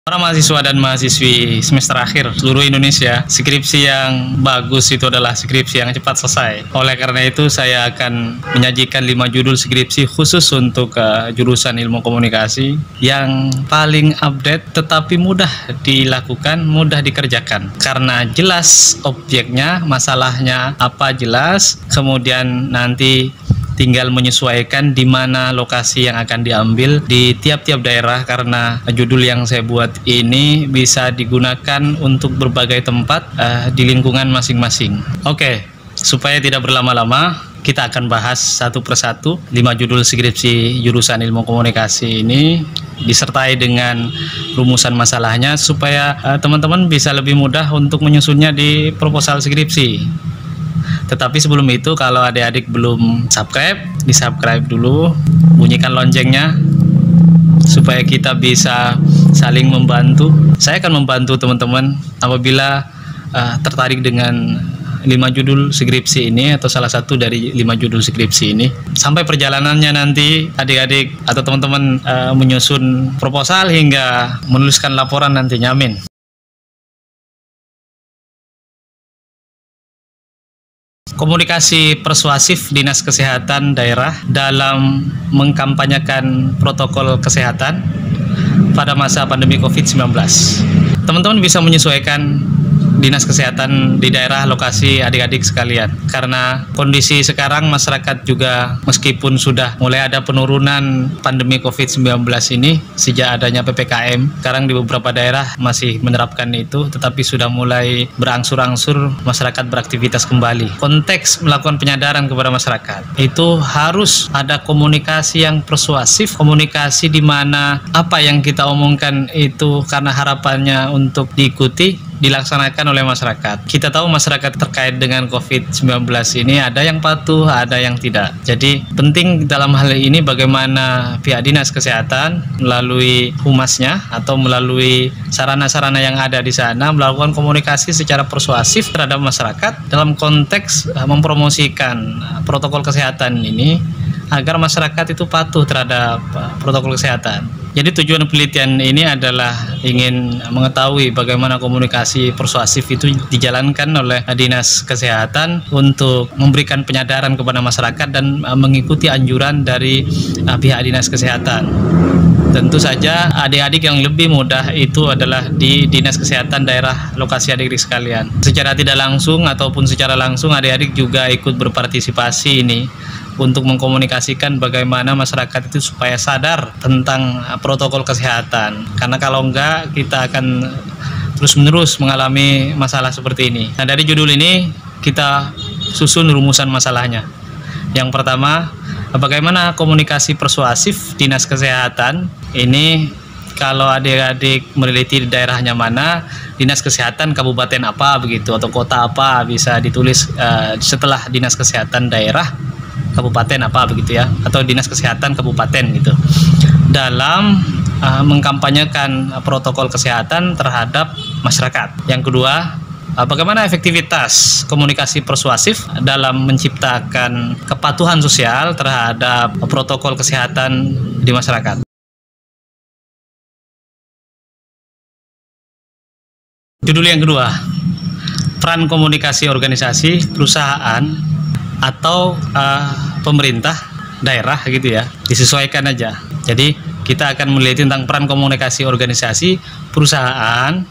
Para mahasiswa dan mahasiswi semester akhir seluruh Indonesia, skripsi yang bagus itu adalah skripsi yang cepat selesai. Oleh karena itu, saya akan menyajikan 5 judul skripsi khusus untuk jurusan ilmu komunikasi yang paling update tetapi mudah dilakukan, mudah dikerjakan. Karena jelas objeknya, masalahnya apa jelas, kemudian nanti tinggal menyesuaikan di mana lokasi yang akan diambil di tiap-tiap daerah, karena judul yang saya buat ini bisa digunakan untuk berbagai tempat di lingkungan masing-masing. Oke, supaya tidak berlama-lama, kita akan bahas satu persatu 5 judul skripsi jurusan ilmu komunikasi ini disertai dengan rumusan masalahnya supaya teman-teman bisa lebih mudah untuk menyusunnya di proposal skripsi. Tetapi sebelum itu, kalau adik-adik belum subscribe, di-subscribe dulu, bunyikan loncengnya supaya kita bisa saling membantu. Saya akan membantu teman-teman apabila tertarik dengan 5 judul skripsi ini atau salah satu dari 5 judul skripsi ini. Sampai perjalanannya nanti adik-adik atau teman-teman menyusun proposal hingga menuliskan laporan nantinya. Amin. Komunikasi persuasif Dinas Kesehatan daerah dalam mengkampanyekan protokol kesehatan pada masa pandemi COVID-19. Teman-teman bisa menyesuaikan Dinas Kesehatan di daerah lokasi adik-adik sekalian, karena kondisi sekarang masyarakat juga meskipun sudah mulai ada penurunan pandemi COVID-19 ini sejak adanya PPKM, sekarang di beberapa daerah masih menerapkan itu, tetapi sudah mulai berangsur-angsur masyarakat beraktivitas kembali. Konteks melakukan penyadaran kepada masyarakat itu harus ada komunikasi yang persuasif, komunikasi di mana apa yang kita omongkan itu karena harapannya untuk diikuti, dilaksanakan oleh masyarakat. Kita tahu masyarakat terkait dengan COVID-19 ini ada yang patuh, ada yang tidak. Jadi penting dalam hal ini bagaimana pihak Dinas Kesehatan melalui humasnya atau melalui sarana-sarana yang ada di sana melakukan komunikasi secara persuasif terhadap masyarakat dalam konteks mempromosikan protokol kesehatan ini agar masyarakat itu patuh terhadap protokol kesehatan. Jadi tujuan penelitian ini adalah ingin mengetahui bagaimana komunikasi persuasif itu dijalankan oleh Dinas Kesehatan untuk memberikan penyadaran kepada masyarakat dan mengikuti anjuran dari pihak Dinas Kesehatan. Tentu saja adik-adik yang lebih mudah itu adalah di Dinas Kesehatan daerah lokasi adik-adik sekalian. Secara tidak langsung ataupun secara langsung adik-adik juga ikut berpartisipasi ini untuk mengkomunikasikan bagaimana masyarakat itu supaya sadar tentang protokol kesehatan. Karena kalau enggak, kita akan terus-menerus mengalami masalah seperti ini. Nah, dari judul ini kita susun rumusan masalahnya. Yang pertama, bagaimana komunikasi persuasif Dinas Kesehatan ini kalau adik-adik meneliti di daerahnya mana, Dinas Kesehatan kabupaten apa begitu atau kota apa, bisa ditulis setelah Dinas Kesehatan daerah kabupaten apa begitu ya, atau Dinas Kesehatan kabupaten gitu, dalam mengkampanyekan protokol kesehatan terhadap masyarakat. Yang kedua, bagaimana efektivitas komunikasi persuasif dalam menciptakan kepatuhan sosial terhadap protokol kesehatan di masyarakat. Judul yang kedua, peran komunikasi organisasi, perusahaan, atau pemerintah daerah gitu ya, disesuaikan aja. Jadi kita akan melihat tentang peran komunikasi organisasi, perusahaan,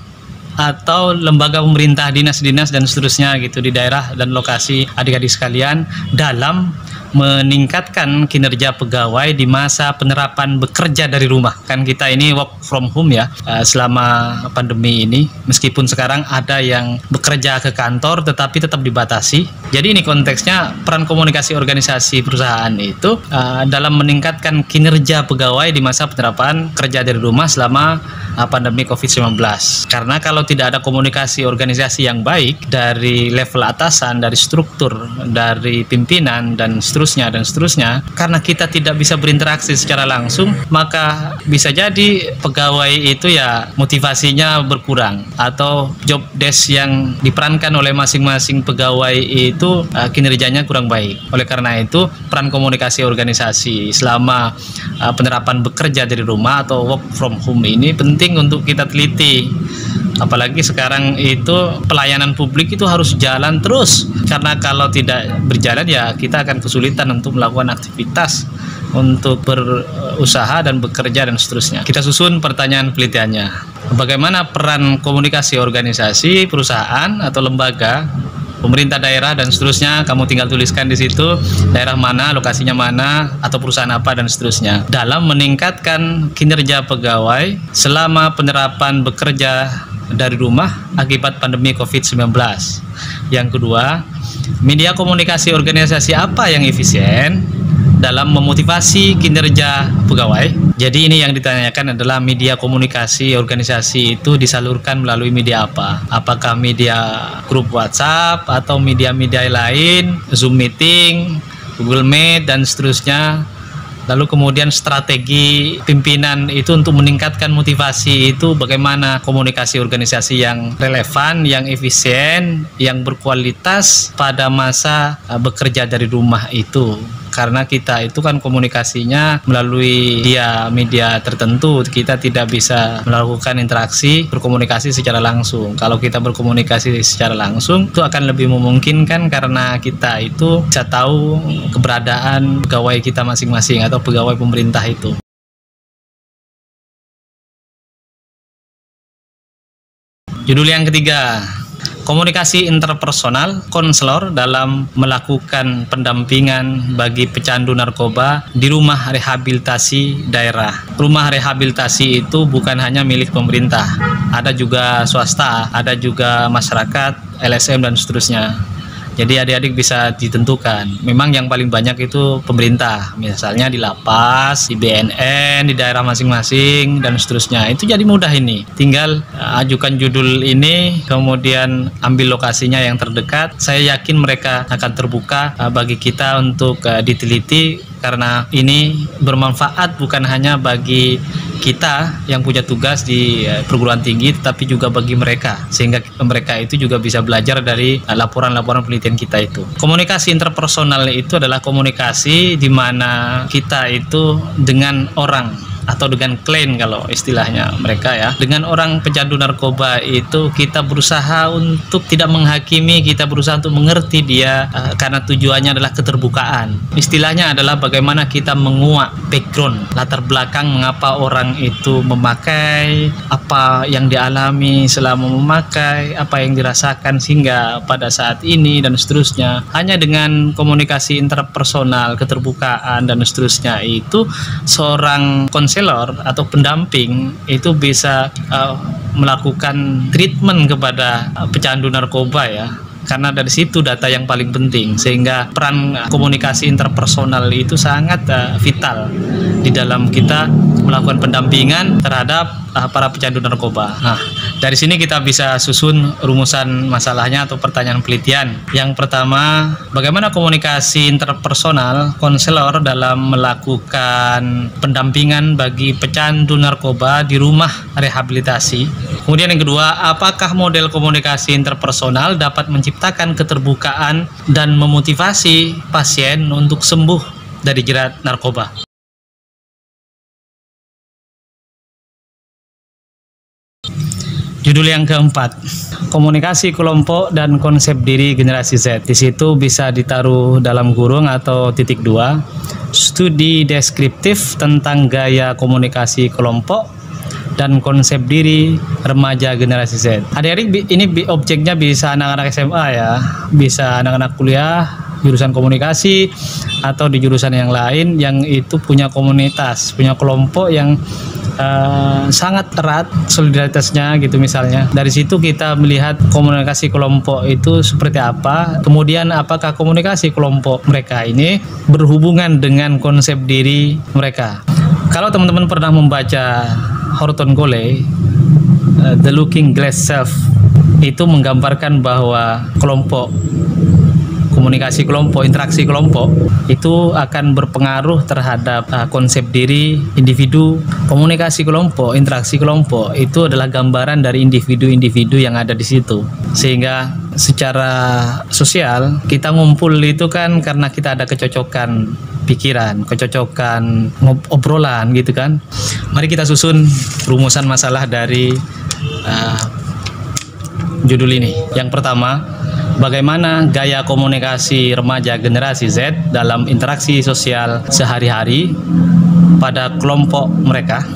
atau lembaga pemerintah, dinas-dinas dan seterusnya gitu di daerah dan lokasi adik-adik sekalian dalam meningkatkan kinerja pegawai di masa penerapan bekerja dari rumah. Kan kita ini work from home ya selama pandemi ini, meskipun sekarang ada yang bekerja ke kantor tetapi tetap dibatasi. Jadi ini konteksnya peran komunikasi organisasi perusahaan itu dalam meningkatkan kinerja pegawai di masa penerapan kerja dari rumah selama pandemi COVID-19. Karena kalau tidak ada komunikasi organisasi yang baik dari level atasan, dari struktur, dari pimpinan dan seterusnya, seterusnya dan seterusnya. Karena kita tidak bisa berinteraksi secara langsung, maka bisa jadi pegawai itu ya motivasinya berkurang, atau job desk yang diperankan oleh masing-masing pegawai itu kinerjanya kurang baik. Oleh karena itu, peran komunikasi organisasi selama penerapan bekerja dari rumah atau work from home ini penting untuk kita teliti. Apalagi sekarang itu pelayanan publik itu harus jalan terus, karena kalau tidak berjalan ya kita akan kesulitan untuk melakukan aktivitas, untuk berusaha dan bekerja dan seterusnya. Kita susun pertanyaan penelitiannya. Bagaimana peran komunikasi organisasi, perusahaan atau lembaga, pemerintah daerah dan seterusnya, kamu tinggal tuliskan di situ daerah mana, lokasinya mana, atau perusahaan apa dan seterusnya, dalam meningkatkan kinerja pegawai selama penerapan bekerja dari rumah akibat pandemi COVID-19. Yang kedua, media komunikasi organisasi apa yang efisien dalam memotivasi kinerja pegawai? Jadi ini yang ditanyakan adalah media komunikasi organisasi itu disalurkan melalui media apa? Apakah media grup WhatsApp atau media-media lain, Zoom meeting, Google Meet dan seterusnya. Lalu kemudian strategi pimpinan itu untuk meningkatkan motivasi itu bagaimana komunikasi organisasi yang relevan, yang efisien, yang berkualitas pada masa bekerja dari rumah itu. Karena kita itu kan komunikasinya melalui media tertentu, kita tidak bisa melakukan interaksi berkomunikasi secara langsung. Kalau kita berkomunikasi secara langsung itu akan lebih memungkinkan, karena kita itu bisa tahu keberadaan pegawai kita masing-masing atau pegawai pemerintah itu. Judul yang ketiga, komunikasi interpersonal konselor dalam melakukan pendampingan bagi pecandu narkoba di rumah rehabilitasi daerah. Rumah rehabilitasi itu bukan hanya milik pemerintah, ada juga swasta, ada juga masyarakat, LSM dan seterusnya. Jadi adik-adik bisa ditentukan. Memang yang paling banyak itu pemerintah, misalnya di lapas, di BNN, di daerah masing-masing dan seterusnya. Itu jadi mudah ini. Tinggal ajukan judul ini, kemudian ambil lokasinya yang terdekat. Saya yakin mereka akan terbuka bagi kita untuk diteliti, karena ini bermanfaat bukan hanya bagi kita yang punya tugas di perguruan tinggi, tetapi juga bagi mereka, sehingga mereka itu juga bisa belajar dari laporan-laporan penelitian kita itu. Komunikasi interpersonal itu adalah komunikasi di mana kita itu dengan orang atau dengan klien, kalau istilahnya mereka ya, dengan orang pecandu narkoba itu kita berusaha untuk tidak menghakimi, kita berusaha untuk mengerti dia, karena tujuannya adalah keterbukaan. Istilahnya adalah bagaimana kita menguak background, latar belakang mengapa orang itu memakai, apa yang dialami selama memakai, apa yang dirasakan sehingga pada saat ini dan seterusnya. Hanya dengan komunikasi interpersonal, keterbukaan dan seterusnya itu seorang konselor atau pendamping itu bisa melakukan treatment kepada pecandu narkoba ya. Karena dari situ data yang paling penting, sehingga peran komunikasi interpersonal itu sangat vital di dalam kita melakukan pendampingan terhadap para pecandu narkoba. Nah, dari sini kita bisa susun rumusan masalahnya atau pertanyaan penelitian. Yang pertama, bagaimana komunikasi interpersonal konselor dalam melakukan pendampingan bagi pecandu narkoba di rumah rehabilitasi? Kemudian yang kedua, apakah model komunikasi interpersonal dapat menciptakan keterbukaan dan memotivasi pasien untuk sembuh dari jerat narkoba? Judul yang keempat, komunikasi kelompok dan konsep diri generasi Z. Di situ bisa ditaruh dalam kurung atau titik 2, studi deskriptif tentang gaya komunikasi kelompok dan konsep diri remaja generasi Z. Adik-adik, ini objeknya bisa anak-anak SMA ya, bisa anak-anak kuliah jurusan komunikasi atau di jurusan yang lain yang itu punya komunitas, punya kelompok yang sangat erat solidaritasnya gitu misalnya. Dari situ kita melihat komunikasi kelompok itu seperti apa, kemudian apakah komunikasi kelompok mereka ini berhubungan dengan konsep diri mereka. Kalau teman-teman pernah membaca Horton Cole, The Looking Glass Self, itu menggambarkan bahwa kelompok komunikasi kelompok, interaksi kelompok, itu akan berpengaruh terhadap konsep diri individu. Komunikasi kelompok, interaksi kelompok itu adalah gambaran dari individu-individu yang ada di situ. Sehingga secara sosial kita ngumpul itu kan karena kita ada kecocokan pikiran, kecocokan obrolan gitu kan. Mari kita susun rumusan masalah dari judul ini. Yang pertama, bagaimana gaya komunikasi remaja generasi Z dalam interaksi sosial sehari-hari pada kelompok mereka.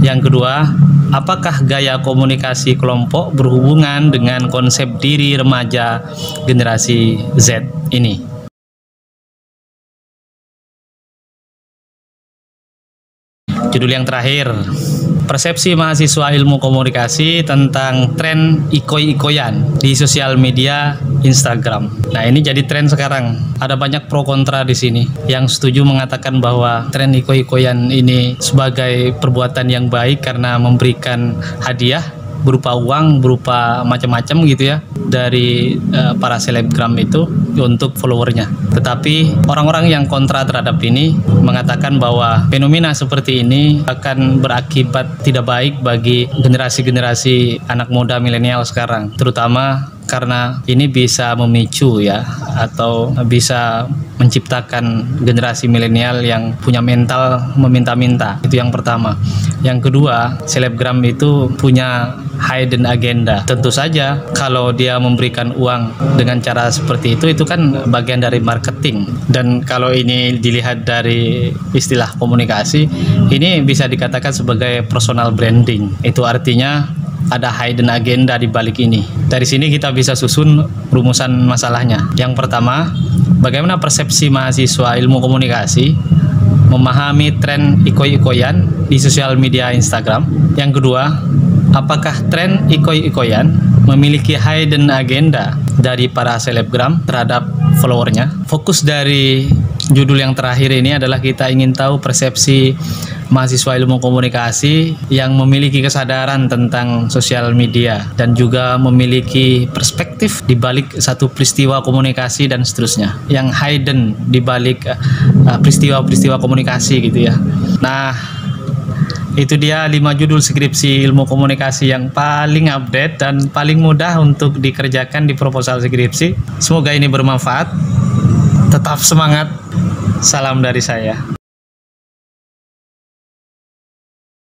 Yang kedua, apakah gaya komunikasi kelompok berhubungan dengan konsep diri remaja generasi Z ini? Judul yang terakhir, persepsi mahasiswa ilmu komunikasi tentang tren ikoi-ikoyan di sosial media Instagram. Nah, ini jadi tren sekarang. Ada banyak pro kontra di sini. Yang setuju mengatakan bahwa tren ikoi-ikoyan ini sebagai perbuatan yang baik karena memberikan hadiah berupa uang, berupa macam-macam gitu ya dari para selebgram itu untuk followernya. Tetapi orang-orang yang kontra terhadap ini mengatakan bahwa fenomena seperti ini akan berakibat tidak baik bagi generasi-generasi anak muda milenial sekarang, terutama karena ini bisa memicu ya atau bisa menciptakan generasi milenial yang punya mental meminta-minta. Itu yang pertama. Yang kedua, selebgram itu punya hidden agenda. Tentu saja kalau dia memberikan uang dengan cara seperti itu kan bagian dari marketing. Dan kalau ini dilihat dari istilah komunikasi, ini bisa dikatakan sebagai personal branding. Itu artinya ada hidden agenda di balik ini. Dari sini kita bisa susun rumusan masalahnya. Yang pertama, bagaimana persepsi mahasiswa ilmu komunikasi memahami tren ikoi-ikoyan di sosial media Instagram. Yang kedua, apakah tren ikoi-ikoyan memiliki hidden agenda dari para selebgram terhadap followernya? Fokus dari judul yang terakhir ini adalah kita ingin tahu persepsi mahasiswa ilmu komunikasi yang memiliki kesadaran tentang sosial media dan juga memiliki perspektif di balik satu peristiwa komunikasi dan seterusnya, yang hidden di balik peristiwa-peristiwa komunikasi gitu ya. Nah, itu dia 5 judul skripsi ilmu komunikasi yang paling update dan paling mudah untuk dikerjakan di proposal skripsi. Semoga ini bermanfaat. Tetap semangat. Salam dari saya.